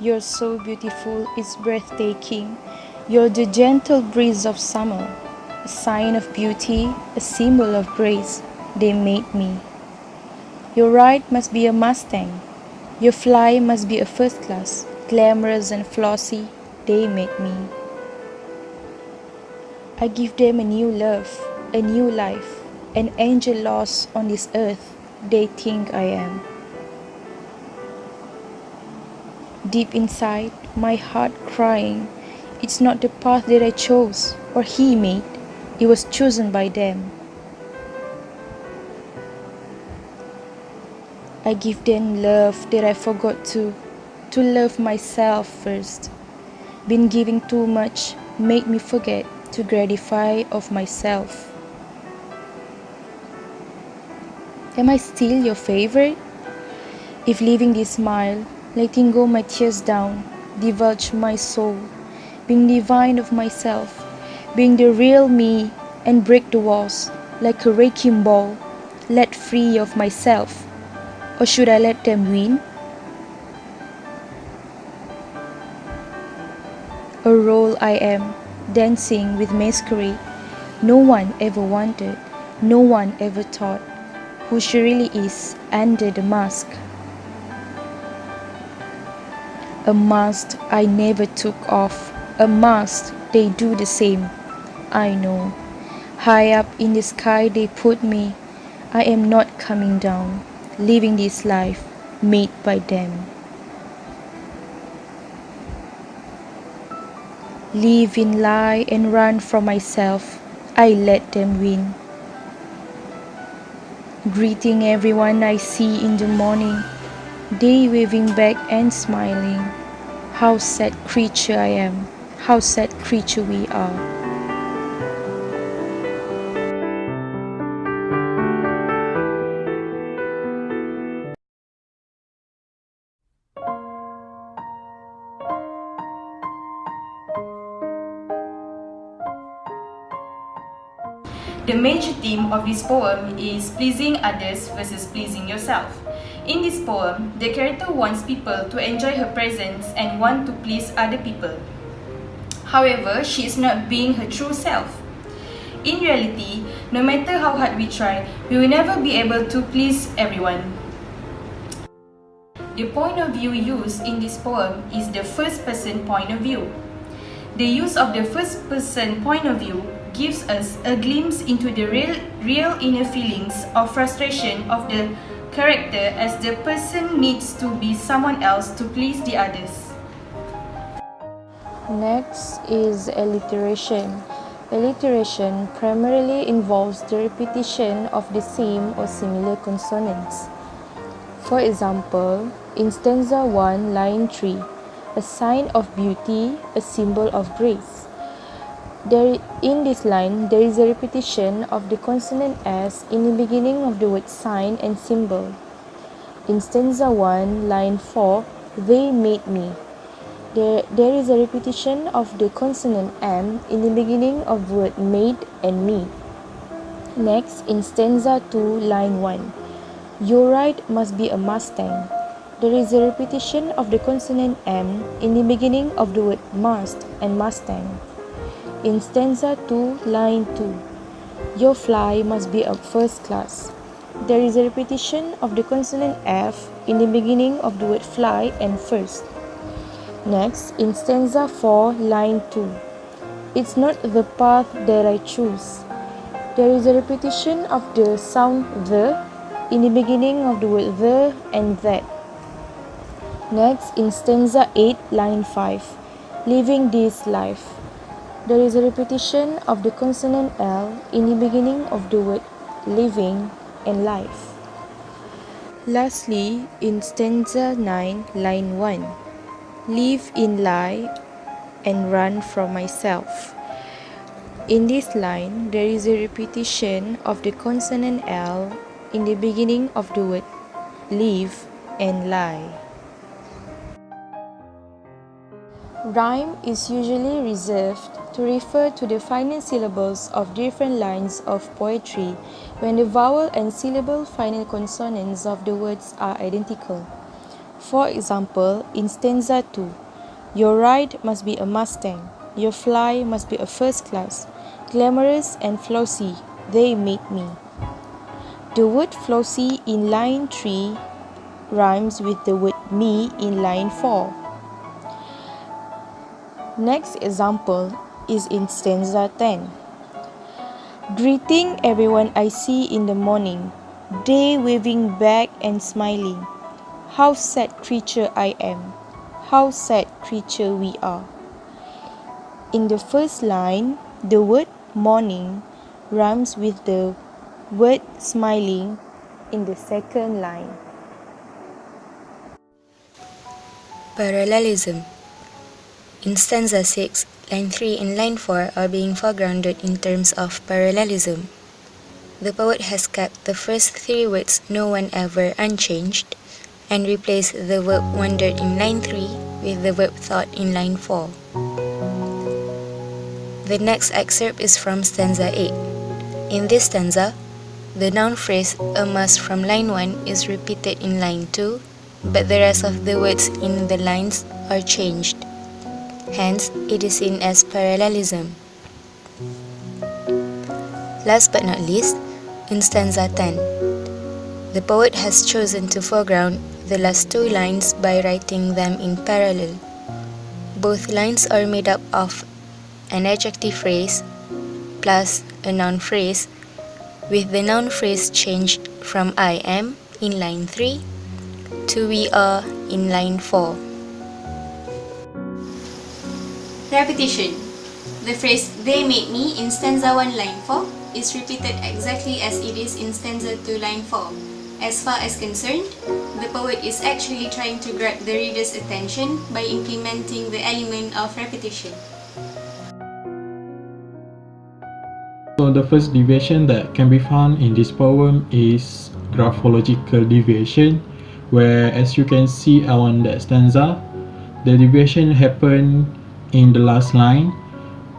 You're so beautiful, it's breathtaking. You're the gentle breeze of summer, a sign of beauty, a symbol of grace. They made me. Your ride must be a Mustang. Your fly must be a first class, glamorous and flossy. They made me. I give them a new love, a new life, an angel lost on this earth. They think I am. Deep inside, my heart crying, it's not the path that I chose or he made, it was chosen by them. I give them love that I forgot to love myself first. Been giving too much made me forget to gratify of myself. Am I still your favorite? If leaving this smile, letting go my tears down, divulge my soul, being divine of myself, being the real me and break the walls like a wrecking ball, let free of myself, or should I let them win? A role I am, dancing with masquerade, no one ever wanted, no one ever thought, who she really is under the mask. A mask I never took off, a mask they do the same. I know. High up in the sky they put me. I am not coming down, living this life made by them. Live in lie and run from myself. I let them win. Greeting everyone I see in the morning, they waving back and smiling. How sad creature I am, how sad creature we are. The major theme of this poem is pleasing others versus pleasing yourself. In this poem, the character wants people to enjoy her presence and want to please other people. However, she is not being her true self. In reality, no matter how hard we try, we will never be able to please everyone. The point of view used in this poem is the first person point of view. The use of the first person point of view gives us a glimpse into the real inner feelings of frustration of the character as the person needs to be someone else to please the others. Next is alliteration. Alliteration primarily involves the repetition of the same or similar consonants. For example, in stanza 1, line 3, a sign of beauty, a symbol of grace. In this line, there is a repetition of the consonant S in the beginning of the word sign and symbol. In stanza 1, line 4, they made me. There is a repetition of the consonant M in the beginning of the word made and me. Next, in stanza 2, line 1, your ride must be a Mustang. There is a repetition of the consonant M in the beginning of the word must and Mustang. In stanza 2, line 2, your fly must be a first class. There is a repetition of the consonant F in the beginning of the word fly and first. Next, in stanza 4, line 2, it's not the path that I choose. There is a repetition of the sound the in the beginning of the word the and that. Next, in stanza 8, line 5, living this life. There is a repetition of the consonant L in the beginning of the word living and life. Lastly, in stanza 9, line 1, live in lie and run from myself. In this line, there is a repetition of the consonant L in the beginning of the word live and lie. Rhyme is usually reserved to refer to the final syllables of different lines of poetry when the vowel and syllable final consonants of the words are identical. For example, in stanza 2, your ride must be a Mustang, your fly must be a first class, glamorous and flossy, they made me. The word flossy in line 3 rhymes with the word me in line 4. Next example is in stanza 10. Greeting everyone I see in the morning, they waving back and smiling. How sad creature I am, how sad creature we are. In the first line, the word morning rhymes with the word smiling in the second line. Parallelism. In stanza 6, line 3 and line 4 are being foregrounded in terms of parallelism. The poet has kept the first three words no one ever unchanged and replaced the verb wondered in line 3 with the verb thought in line 4. The next excerpt is from stanza 8. In this stanza, the noun phrase a must from line 1 is repeated in line 2, but the rest of the words in the lines are changed. Hence, it is seen as parallelism. Last but not least, in stanza 10, the poet has chosen to foreground the last two lines by writing them in parallel. Both lines are made up of an adjective phrase plus a noun phrase, with the noun phrase changed from I am in line 3 to we are in line 4. Repetition. The phrase they made me in stanza 1 line 4 is repeated exactly as it is in stanza 2 line 4. As far as concerned, the poet is actually trying to grab the reader's attention by implementing the element of repetition. So the first deviation that can be found in this poem is graphological deviation, where as you can see on that stanza, the deviation happened in the last line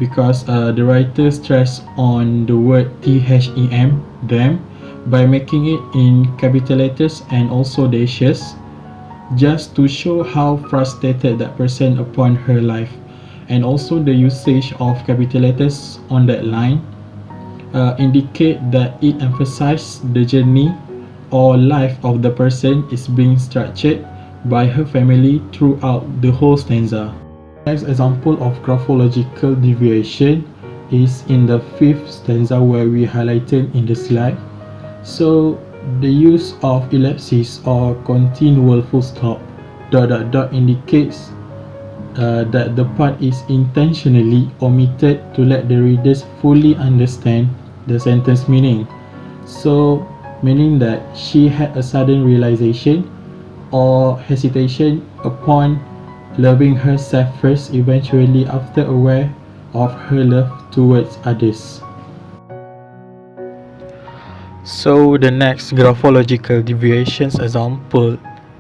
because the writer stressed on the word them, them, by making it in capital letters and also dashes, just to show how frustrated that person upon her life, and also the usage of capital letters on that line indicate that it emphasizes the journey or life of the person is being structured by her family throughout the whole stanza. Next example of graphological deviation is in the fifth stanza where we highlighted in the slide. So the use of ellipsis or continual full stop indicates that the part is intentionally omitted to let the readers fully understand the sentence meaning. So meaning that she had a sudden realization or hesitation upon loving herself first, eventually after aware of her love towards others. So the next graphological deviations example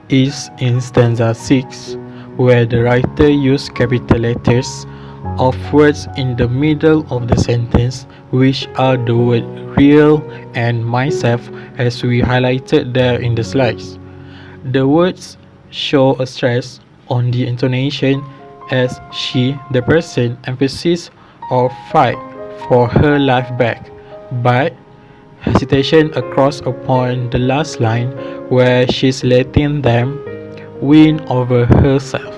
is in stanza 6, where the writer used capital letters of words in the middle of the sentence, which are the word real and myself, as we highlighted there in the slides. The words show a stress on the intonation as she, the person, emphasis or fight for her life back, but hesitation across upon the last line where she's letting them win over herself.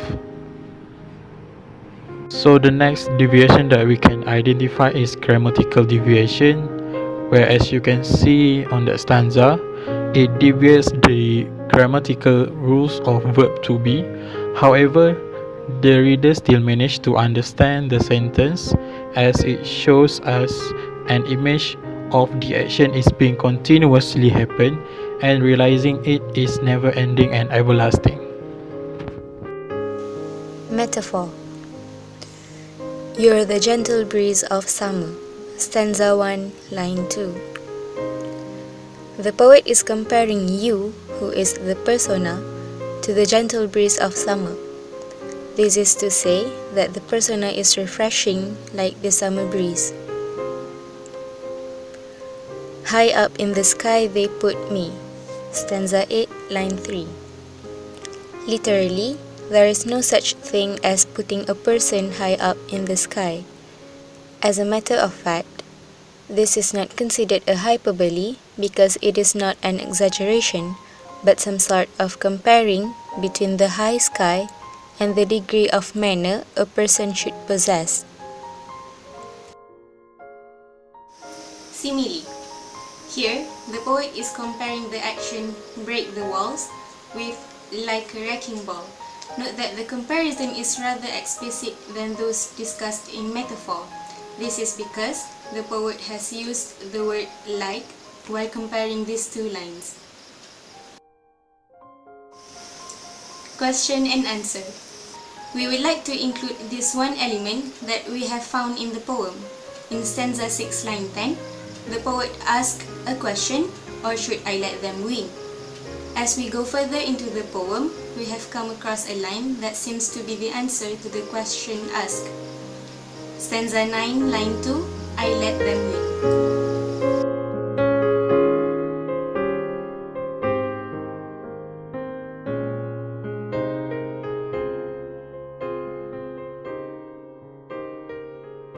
So the next deviation that we can identify is grammatical deviation, where as you can see on the stanza, it deviates the grammatical rules of verb to be. However, the reader still managed to understand the sentence as it shows us an image of the action is being continuously happen and realizing it is never ending and everlasting. Metaphor. You're the gentle breeze of summer. Stanza 1, line 2. The poet is comparing you, who is the persona, to the gentle breeze of summer. This is to say that the persona is refreshing like the summer breeze. High up in the sky they put me. Stanza 8, line 3. Literally, there is no such thing as putting a person high up in the sky. As a matter of fact, this is not considered a hyperbole because it is not an exaggeration, but some sort of comparing between the high sky and the degree of manner a person should possess. Simile. Here, the poet is comparing the action break the walls with like a wrecking ball. Note that the comparison is rather explicit than those discussed in metaphor. This is because the poet has used the word like while comparing these two lines. Question and answer. We would like to include this one element that we have found in the poem. In stanza 6, line 10, the poet asks a question, or should I let them win? As we go further into the poem, we have come across a line that seems to be the answer to the question asked. Stanza 9, line 2, I let them win.